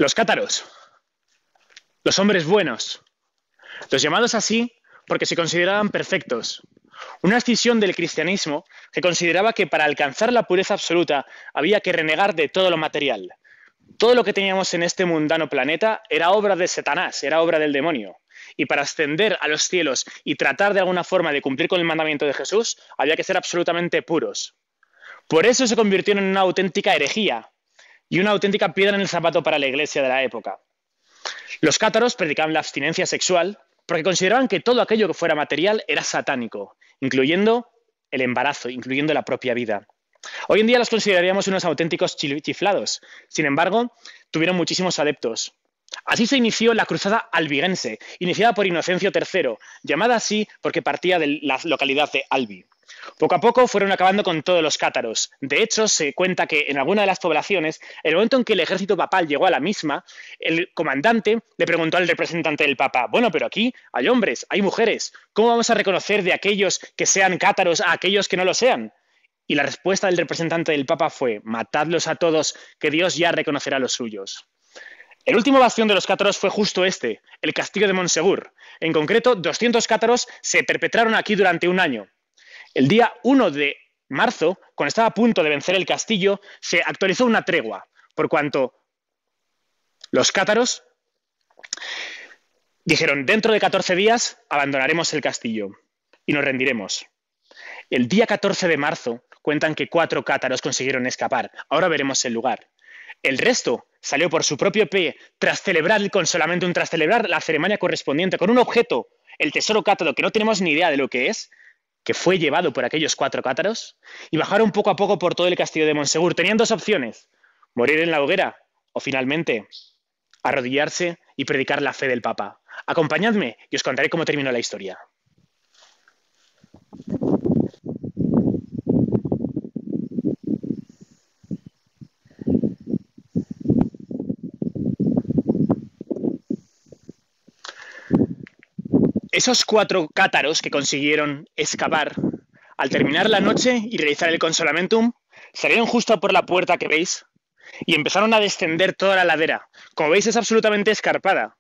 Los cátaros, los hombres buenos, los llamados así porque se consideraban perfectos. Una escisión del cristianismo que consideraba que para alcanzar la pureza absoluta había que renegar de todo lo material. Todo lo que teníamos en este mundano planeta era obra de Satanás, era obra del demonio. Y para ascender a los cielos y tratar de alguna forma de cumplir con el mandamiento de Jesús, había que ser absolutamente puros. Por eso se convirtió en una auténtica herejía y una auténtica piedra en el zapato para la iglesia de la época. Los cátaros predicaban la abstinencia sexual porque consideraban que todo aquello que fuera material era satánico, incluyendo el embarazo, incluyendo la propia vida. Hoy en día los consideraríamos unos auténticos chiflados. Sin embargo, tuvieron muchísimos adeptos. Así se inició la cruzada albigense, iniciada por Inocencio III, llamada así porque partía de la localidad de Albi. Poco a poco fueron acabando con todos los cátaros. De hecho, se cuenta que en alguna de las poblaciones, en el momento en que el ejército papal llegó a la misma, el comandante le preguntó al representante del papa: bueno, pero aquí hay hombres, hay mujeres, ¿cómo vamos a reconocer de aquellos que sean cátaros a aquellos que no lo sean? Y la respuesta del representante del papa fue: matadlos a todos, que Dios ya reconocerá a los suyos. El último bastión de los cátaros fue justo este, el castillo de Montsegur. En concreto, 200 cátaros se perpetraron aquí durante un año. El día 1 de marzo, cuando estaba a punto de vencer el castillo, se actualizó una tregua, por cuanto los cátaros dijeron: dentro de 14 días abandonaremos el castillo y nos rendiremos. El día 14 de marzo cuentan que 4 cátaros consiguieron escapar. Ahora veremos el lugar. El resto salió por su propio pie tras celebrar el consolamentum, tras celebrar la ceremonia correspondiente con un objeto, el tesoro cátaro, que no tenemos ni idea de lo que es, que fue llevado por aquellos 4 cátaros, y bajaron poco a poco por todo el castillo de Montsegur. Tenían 2 opciones: morir en la hoguera o finalmente arrodillarse y predicar la fe del Papa. Acompañadme y os contaré cómo terminó la historia. Esos 4 cátaros que consiguieron escapar, al terminar la noche y realizar el consolamentum, salieron justo por la puerta que veis y empezaron a descender toda la ladera. Como veis, es absolutamente escarpada.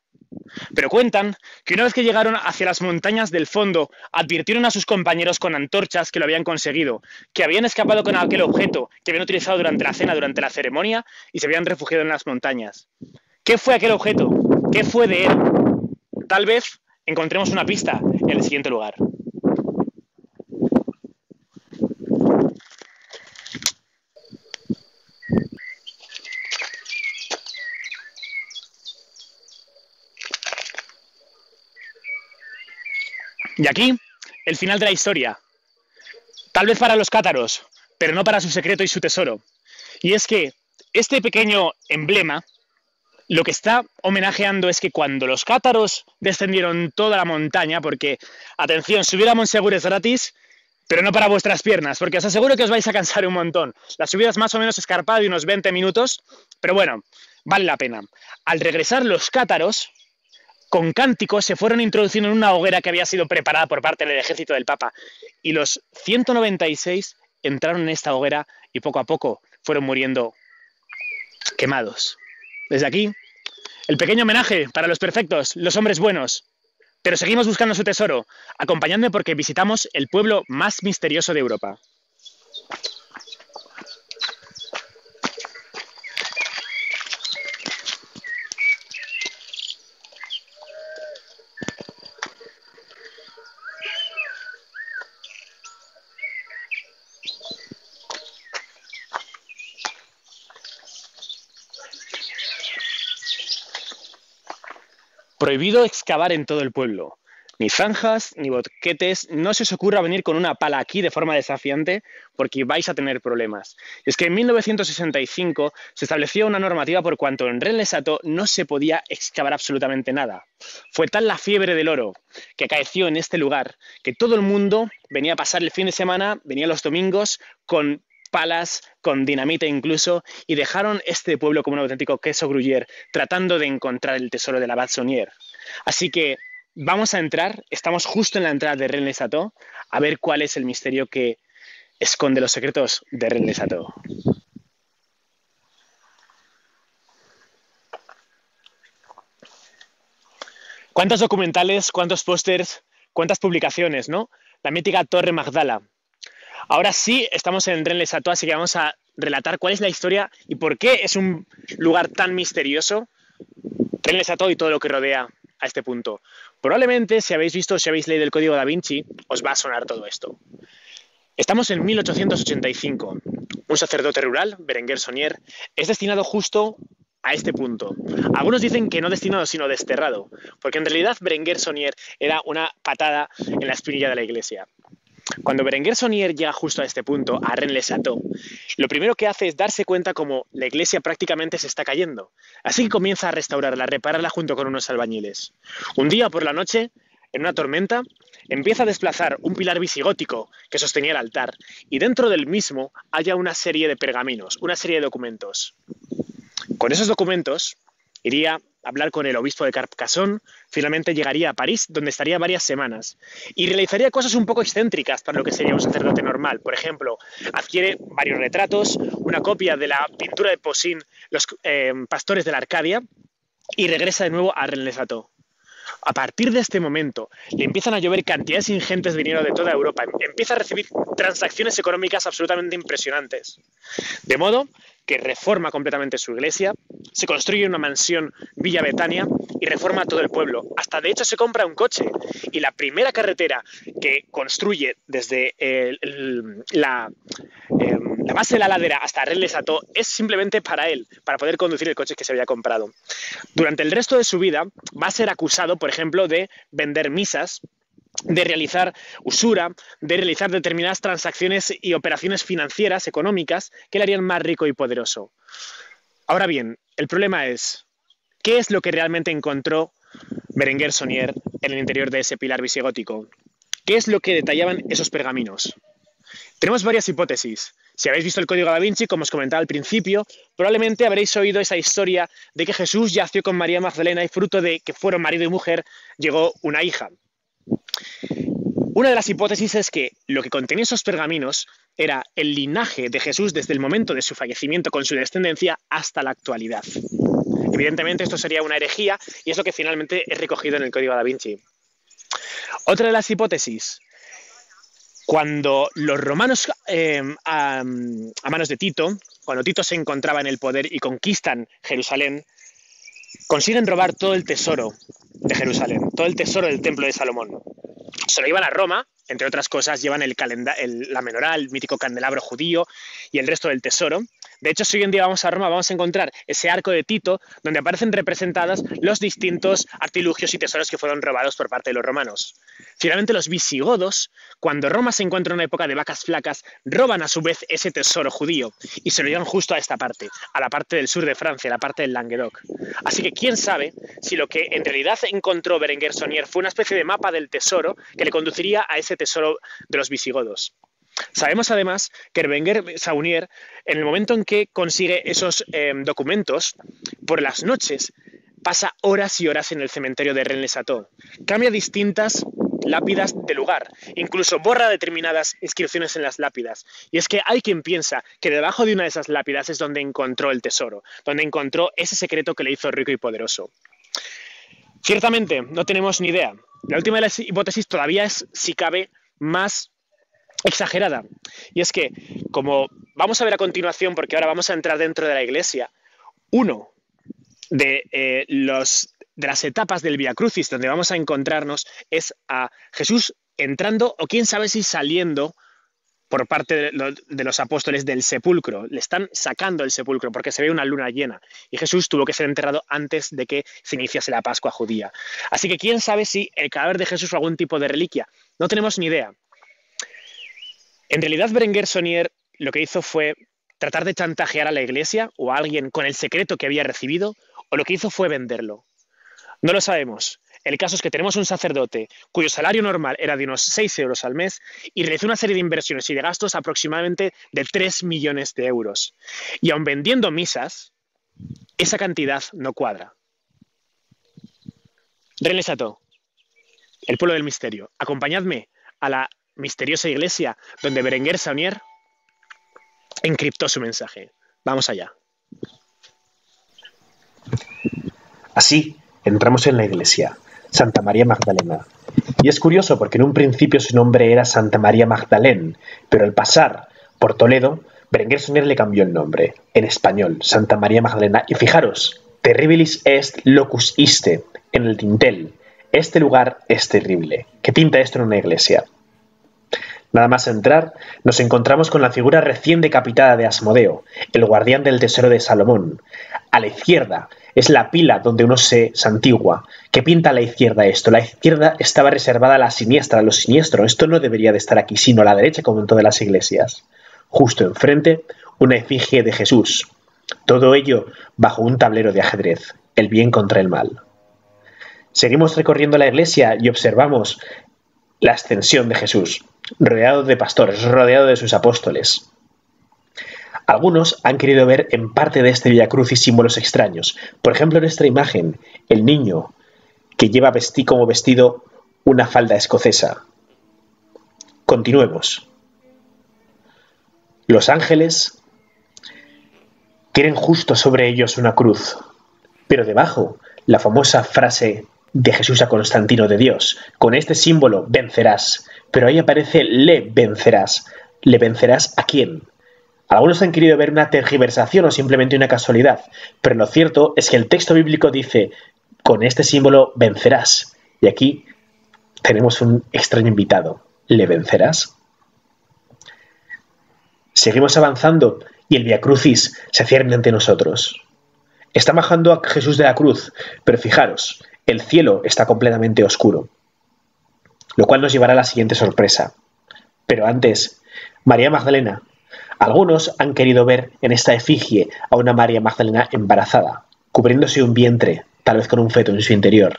Pero cuentan que una vez que llegaron hacia las montañas del fondo, advirtieron a sus compañeros con antorchas que lo habían conseguido, que habían escapado con aquel objeto que habían utilizado durante la cena, durante la ceremonia, y se habían refugiado en las montañas. ¿Qué fue aquel objeto? ¿Qué fue de él? Tal vez encontremos una pista en el siguiente lugar. Y aquí, el final de la historia. Tal vez para los cátaros, pero no para su secreto y su tesoro. Y es que este pequeño emblema lo que está homenajeando es que cuando los cátaros descendieron toda la montaña, porque, atención, subir a Montsegur es gratis, pero no para vuestras piernas, porque os aseguro que os vais a cansar un montón. La subida es más o menos escarpada de unos 20 minutos, pero bueno, vale la pena. Al regresar los cátaros, con cánticos, se fueron introduciendo en una hoguera que había sido preparada por parte del ejército del Papa, y los 196 entraron en esta hoguera y poco a poco fueron muriendo quemados. Desde aquí, el pequeño homenaje para los perfectos, los hombres buenos. Pero seguimos buscando su tesoro. Acompañadme porque visitamos el pueblo más misterioso de Europa. Prohibido excavar en todo el pueblo. Ni zanjas, ni boquetes, no se os ocurra venir con una pala aquí de forma desafiante porque vais a tener problemas. Es que en 1965 se estableció una normativa por cuanto en Rennes-le-Château no se podía excavar absolutamente nada. Fue tal la fiebre del oro que acaeció en este lugar que todo el mundo venía a pasar el fin de semana, venía los domingos con palas, con dinamita incluso, y dejaron este pueblo como un auténtico queso gruyère, tratando de encontrar el tesoro de la Bade-Saunière. Así que vamos a entrar, estamos justo en la entrada de Rennes-le-Château, a ver cuál es el misterio que esconde los secretos de Rennes-le-Château. ¿Cuántos documentales, cuántos pósters, cuántas publicaciones, ¿no? La mítica Torre Magdala. Ahora sí estamos en Rennes-le-Château, así que vamos a relatar cuál es la historia y por qué es un lugar tan misterioso, Rennes-le-Château y todo lo que rodea a este punto. Probablemente, si habéis visto o si habéis leído el Código da Vinci, os va a sonar todo esto. Estamos en 1885. Un sacerdote rural, Berenguer Saunier, es destinado justo a este punto. Algunos dicen que no destinado, sino desterrado, porque en realidad Berenguer Saunier era una patada en la espinilla de la iglesia. Cuando Berenguer Saunier llega justo a este punto, a Rennes-le-Château, lo primero que hace es darse cuenta como la iglesia prácticamente se está cayendo. Así que comienza a restaurarla, a repararla junto con unos albañiles. Un día por la noche, en una tormenta, empieza a desplazar un pilar visigótico que sostenía el altar y dentro del mismo haya una serie de pergaminos, una serie de documentos. Con esos documentos iría a hablar con el obispo de Carcassonne, finalmente llegaría a París, donde estaría varias semanas, y realizaría cosas un poco excéntricas para lo que sería un sacerdote normal. Por ejemplo, adquiere varios retratos, una copia de la pintura de Poussin, Los pastores de la Arcadia, y regresa de nuevo a Rennes-le-Château. A partir de este momento le empiezan a llover cantidades ingentes de dinero de toda Europa, empieza a recibir transacciones económicas absolutamente impresionantes. De modo que reforma completamente su iglesia, se construye una mansión Villa Betania y reforma todo el pueblo. Hasta de hecho se compra un coche y la primera carretera que construye desde la base de la ladera hasta Rennes-le-Château es simplemente para él, para poder conducir el coche que se había comprado. Durante el resto de su vida va a ser acusado, por ejemplo, de vender misas, de realizar usura, de realizar determinadas transacciones y operaciones financieras, económicas, que le harían más rico y poderoso. Ahora bien, el problema es, ¿qué es lo que realmente encontró Berenguer Saunier en el interior de ese pilar visigótico? ¿Qué es lo que detallaban esos pergaminos? Tenemos varias hipótesis. Si habéis visto el Código da Vinci, como os comentaba al principio, probablemente habréis oído esa historia de que Jesús yació con María Magdalena y fruto de que fueron marido y mujer, llegó una hija. Una de las hipótesis es que lo que contenía esos pergaminos era el linaje de Jesús desde el momento de su fallecimiento con su descendencia hasta la actualidad. Evidentemente esto sería una herejía y es lo que finalmente es recogido en el Código da Vinci. Otra de las hipótesis, cuando los romanos a manos de Tito, cuando Tito se encontraba en el poder y conquistan Jerusalén, consiguen robar todo el tesoro de Jerusalén, todo el tesoro del Templo de Salomón. Se lo llevan a Roma, entre otras cosas llevan la menorá, el mítico candelabro judío y el resto del tesoro. De hecho, si hoy en día vamos a Roma, vamos a encontrar ese arco de Tito donde aparecen representadas los distintos artilugios y tesoros que fueron robados por parte de los romanos. Finalmente, los visigodos, cuando Roma se encuentra en una época de vacas flacas, roban a su vez ese tesoro judío y se lo llevan justo a esta parte, a la parte del sur de Francia, la parte del Languedoc. Así que quién sabe si lo que en realidad encontró Berenguer Saunier fue una especie de mapa del tesoro que le conduciría a ese tesoro de los visigodos. Sabemos además que Berenguer Saunier, en el momento en que consigue esos documentos, por las noches pasa horas y horas en el cementerio de Rennes-le-Château. Cambia distintas lápidas de lugar, incluso borra determinadas inscripciones en las lápidas. Y es que hay quien piensa que debajo de una de esas lápidas es donde encontró el tesoro, donde encontró ese secreto que le hizo rico y poderoso. Ciertamente, no tenemos ni idea. La última de las hipótesis todavía es, si cabe, más exagerada. Y es que, como vamos a ver a continuación, porque ahora vamos a entrar dentro de la iglesia, uno de las etapas del Vía Crucis donde vamos a encontrarnos es a Jesús entrando, o quién sabe si saliendo por parte de los apóstoles del sepulcro. Le están sacando el sepulcro porque se ve una luna llena y Jesús tuvo que ser enterrado antes de que se iniciase la Pascua judía. Así que quién sabe si el cadáver de Jesús fue algún tipo de reliquia. No tenemos ni idea. En realidad, Berenguer Saunier lo que hizo fue tratar de chantajear a la iglesia o a alguien con el secreto que había recibido, o lo que hizo fue venderlo. No lo sabemos. El caso es que tenemos un sacerdote cuyo salario normal era de unos 6 euros al mes y realizó una serie de inversiones y de gastos aproximadamente de 3 millones de euros. Y aun vendiendo misas, esa cantidad no cuadra. Rennes-le-Château, el pueblo del misterio. Acompañadme a la misteriosa iglesia donde Berenguer Saunier encriptó su mensaje. Vamos allá. Así, entramos en la iglesia. Santa María Magdalena. Y es curioso porque en un principio su nombre era Santa María Magdalén, pero al pasar por Toledo, Berenguer Sonier le cambió el nombre, en español, Santa María Magdalena. Y fijaros, terribilis est locus iste, en el dintel. Este lugar es terrible. ¿Qué pinta esto en una iglesia? Nada más entrar, nos encontramos con la figura recién decapitada de Asmodeo, el guardián del tesoro de Salomón. A la izquierda es la pila donde uno se santigua. ¿Qué pinta a la izquierda esto? La izquierda estaba reservada a la siniestra, a lo siniestro. Esto no debería de estar aquí, sino a la derecha, como en todas las iglesias. Justo enfrente, una efigie de Jesús. Todo ello bajo un tablero de ajedrez, el bien contra el mal. Seguimos recorriendo la iglesia y observamos la ascensión de Jesús, rodeado de pastores, rodeado de sus apóstoles. Algunos han querido ver en parte de este Vía Crucis símbolos extraños. Por ejemplo, en esta imagen, el niño que lleva como vestido una falda escocesa. Continuemos. Los ángeles tienen justo sobre ellos una cruz, pero debajo la famosa frase de Jesús a Constantino de Dios: con este símbolo vencerás. Pero ahí aparece le vencerás. ¿Le vencerás a quién? Algunos han querido ver una tergiversación o simplemente una casualidad, pero lo cierto es que el texto bíblico dice: con este símbolo vencerás. Y aquí tenemos un extraño invitado. ¿Le vencerás? Seguimos avanzando y el Vía Crucis se cierne ante nosotros. Está bajando a Jesús de la cruz, pero fijaros, el cielo está completamente oscuro, lo cual nos llevará a la siguiente sorpresa. Pero antes, María Magdalena. Algunos han querido ver en esta efigie a una María Magdalena embarazada, cubriéndose un vientre, tal vez con un feto en su interior.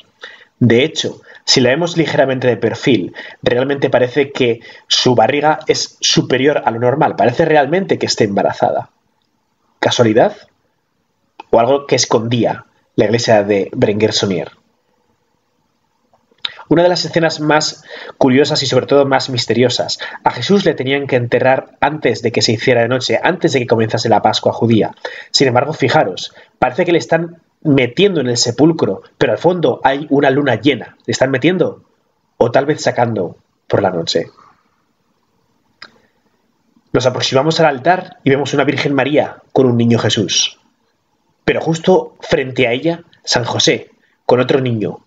De hecho, si la vemos ligeramente de perfil, realmente parece que su barriga es superior a lo normal, parece realmente que esté embarazada. ¿Casualidad? ¿O algo que escondía la iglesia de Berenguer Sonier? Una de las escenas más curiosas y sobre todo más misteriosas. A Jesús le tenían que enterrar antes de que se hiciera de noche, antes de que comenzase la Pascua judía. Sin embargo, fijaros, parece que le están metiendo en el sepulcro, pero al fondo hay una luna llena. ¿Le están metiendo? O tal vez sacando por la noche. Nos aproximamos al altar y vemos una Virgen María con un niño Jesús. Pero justo frente a ella, San José, con otro niño,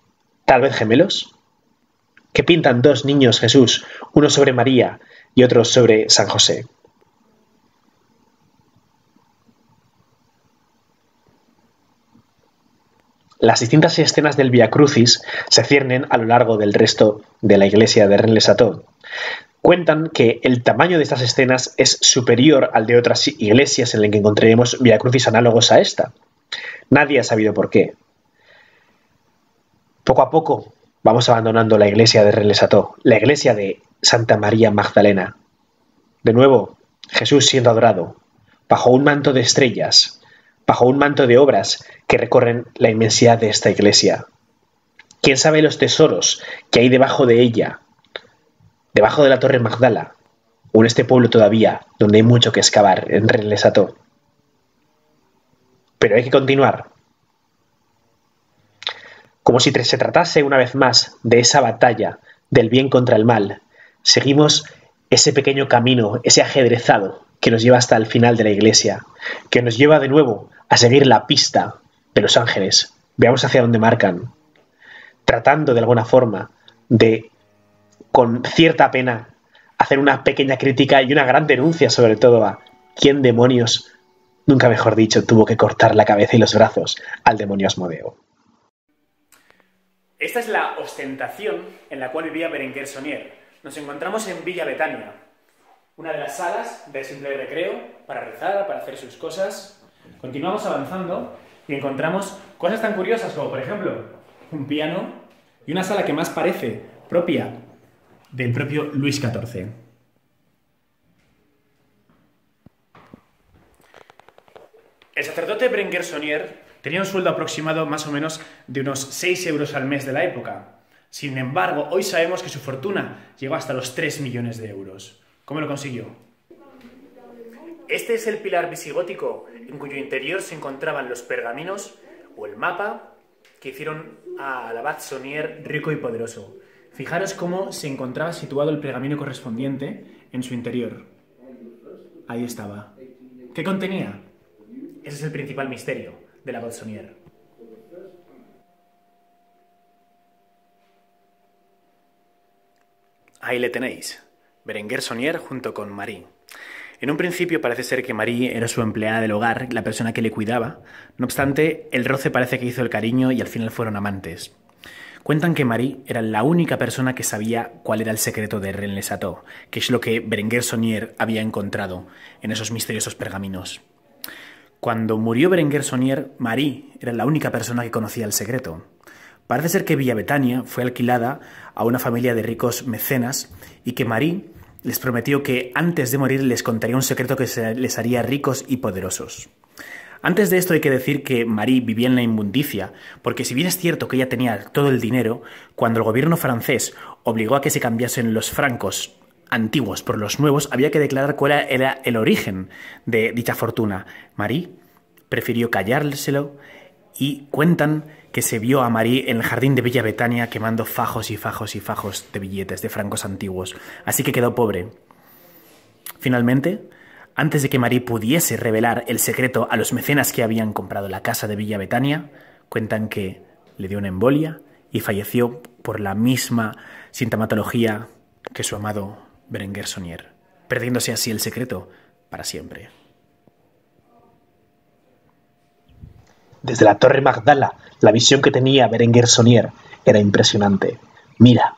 tal vez gemelos. ¿Qué pintan dos niños Jesús, uno sobre María y otro sobre San José? Las distintas escenas del Vía Crucis se ciernen a lo largo del resto de la iglesia de Rennes-le-Château. Cuentan que el tamaño de estas escenas es superior al de otras iglesias en las que encontraremos Vía Crucis análogos a esta. Nadie ha sabido por qué. Poco a poco vamos abandonando la iglesia de Rennes-le-Château, la iglesia de Santa María Magdalena. De nuevo, Jesús siendo adorado, bajo un manto de estrellas, bajo un manto de obras que recorren la inmensidad de esta iglesia. ¿Quién sabe los tesoros que hay debajo de ella, debajo de la Torre Magdala, o en este pueblo todavía, donde hay mucho que excavar en Rennes-le-Château? Pero hay que continuar. Como si se tratase una vez más de esa batalla del bien contra el mal, seguimos ese pequeño camino, ese ajedrezado que nos lleva hasta el final de la iglesia, que nos lleva de nuevo a seguir la pista de los ángeles. Veamos hacia dónde marcan, tratando de alguna forma de, con cierta pena, hacer una pequeña crítica y una gran denuncia sobre todo a quién demonios, nunca mejor dicho, tuvo que cortar la cabeza y los brazos al demonio Asmodeo. Esta es la ostentación en la cual vivía Berenguer Sonier. Nos encontramos en Villa Betania, una de las salas de simple recreo para rezar, para hacer sus cosas. Continuamos avanzando y encontramos cosas tan curiosas como, por ejemplo, un piano y una sala que más parece propia del propio Luis XIV. El sacerdote Berenguer Sonier tenía un sueldo aproximado más o menos de unos 6 euros al mes de la época. Sin embargo, hoy sabemos que su fortuna llegó hasta los 3 millones de euros. ¿Cómo lo consiguió? Este es el pilar visigótico en cuyo interior se encontraban los pergaminos o el mapa que hicieron al abad Saunier rico y poderoso. Fijaros cómo se encontraba situado el pergamino correspondiente en su interior. Ahí estaba. ¿Qué contenía? Ese es el principal misterio del abad Saunier. Ahí le tenéis, Berenguer Saunier junto con Marie. En un principio parece ser que Marie era su empleada del hogar, la persona que le cuidaba. No obstante, el roce parece que hizo el cariño y al final fueron amantes. Cuentan que Marie era la única persona que sabía cuál era el secreto de Rennes-le-Château, que es lo que Berenguer Saunier había encontrado en esos misteriosos pergaminos. Cuando murió Berenguer Saunier, Marie era la única persona que conocía el secreto. Parece ser que Villa Betania fue alquilada a una familia de ricos mecenas y que Marie les prometió que antes de morir les contaría un secreto que les haría ricos y poderosos. Antes de esto hay que decir que Marie vivía en la inmundicia, porque si bien es cierto que ella tenía todo el dinero, cuando el gobierno francés obligó a que se cambiasen los francos antiguos por los nuevos, había que declarar cuál era el origen de dicha fortuna. Marie prefirió callárselo y cuentan que se vio a Marie en el jardín de Villa Betania quemando fajos y fajos y fajos de billetes de francos antiguos. Así que quedó pobre. Finalmente, antes de que Marie pudiese revelar el secreto a los mecenas que habían comprado la casa de Villa Betania, cuentan que le dio una embolia y falleció por la misma sintomatología que su amado Berenguer Saunier, perdiéndose así el secreto para siempre. Desde la Torre Magdala, la visión que tenía Berenguer Saunier era impresionante. Mira.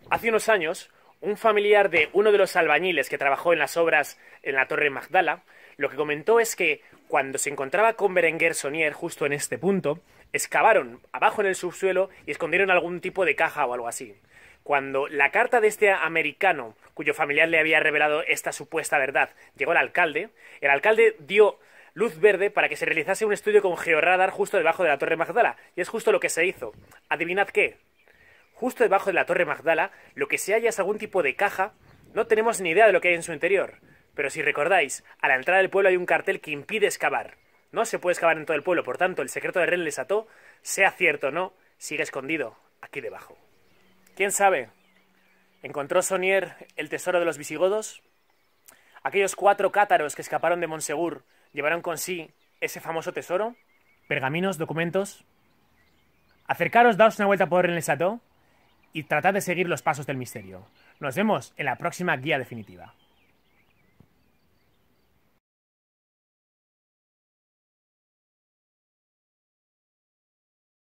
Hace unos años, un familiar de uno de los albañiles que trabajó en las obras en la Torre Magdala, lo que comentó es que cuando se encontraba con Berenguer Saunier justo en este punto, excavaron abajo en el subsuelo y escondieron algún tipo de caja o algo así. Cuando la carta de este americano, cuyo familiar le había revelado esta supuesta verdad, llegó al alcalde, el alcalde dio luz verde para que se realizase un estudio con georradar justo debajo de la Torre Magdala. Y es justo lo que se hizo. ¿Adivinad qué? Justo debajo de la Torre Magdala, lo que se halla es algún tipo de caja. No tenemos ni idea de lo que hay en su interior. Pero si recordáis, a la entrada del pueblo hay un cartel que impide excavar. No se puede excavar en todo el pueblo, por tanto, el secreto de Rennes-le-Château, sea cierto o no, sigue escondido aquí debajo. ¿Quién sabe? ¿Encontró Saunier el tesoro de los visigodos? ¿Aquellos 4 cátaros que escaparon de Montsegur llevaron con sí ese famoso tesoro? ¿Pergaminos, documentos? Acercaros, daos una vuelta por Rennes-le-Château y tratad de seguir los pasos del misterio. Nos vemos en la próxima guía definitiva.